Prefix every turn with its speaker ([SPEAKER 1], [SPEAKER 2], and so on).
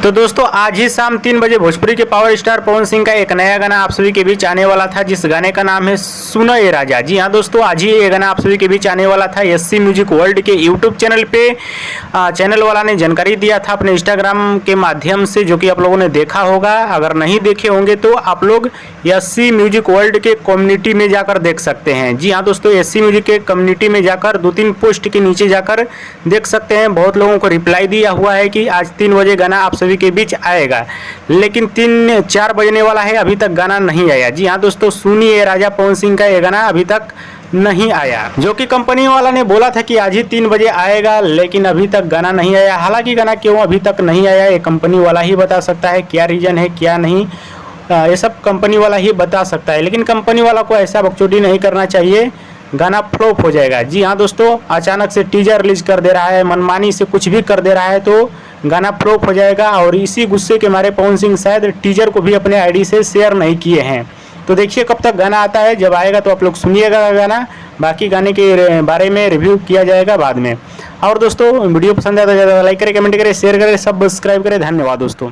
[SPEAKER 1] तो दोस्तों आज ही शाम 3 बजे भोजपुरी के पावर स्टार पवन सिंह का एक नया गाना आप सभी के बीच आने वाला था, जिस गाने का नाम है सुनो ये राजा। जी हाँ दोस्तों, आज ही ये गाना आप सभी के बीच आने वाला था। एससी म्यूजिक वर्ल्ड के यूट्यूब चैनल पे चैनल वाला ने जानकारी दिया था अपने इंस्टाग्राम के माध्यम से, जो कि आप लोगों ने देखा होगा। अगर नहीं देखे होंगे तो आप लोग एससी म्यूजिक वर्ल्ड के कम्युनिटी में जाकर देख सकते हैं। जी हाँ दोस्तों, एससी म्यूजिक के कम्युनिटी में जाकर 2-3 पोस्ट के नीचे जाकर देख सकते हैं। बहुत लोगों को रिप्लाई दिया हुआ है कि आज 3 बजे गाना आप सभी के बीच आएगा, लेकिन 3-4 बजने वाला है, अभी तक गाना नहीं आया। जी हाँ दोस्तों, सुनिए राजा पवन सिंह का ये गाना अभी तक नहीं आया, जो कि कंपनी वाला ने बोला था कि आज ही 3 बजे आएगा, लेकिन अभी तक गाना नहीं आया। हालांकि गाना क्यों अभी तक नहीं आया ये कंपनी वाला ही बता सकता है, क्या रीजन है क्या नहीं, ये सब कंपनी वाला ही बता सकता है। लेकिन कंपनी वाला को ऐसा बकचोदी नहीं करना चाहिए, गाना फ्लॉप हो जाएगा। जी हाँ दोस्तों, अचानक से टीजर रिलीज कर दे रहा है, मनमानी से कुछ भी कर दे रहा है तो गाना फ्लॉप हो जाएगा। और इसी गुस्से के मारे पवन सिंह शायद टीजर को भी अपने आईडी से शेयर नहीं किए हैं। तो देखिए कब तक गाना आता है, जब आएगा तो आप लोग सुनिएगा गाना, बाकी गाने के बारे में रिव्यू किया जाएगा बाद में। और दोस्तों वीडियो पसंद आया तो ज़्यादा लाइक करें, कमेंट करें, शेयर करें, सब्सक्राइब करें। धन्यवाद दोस्तों।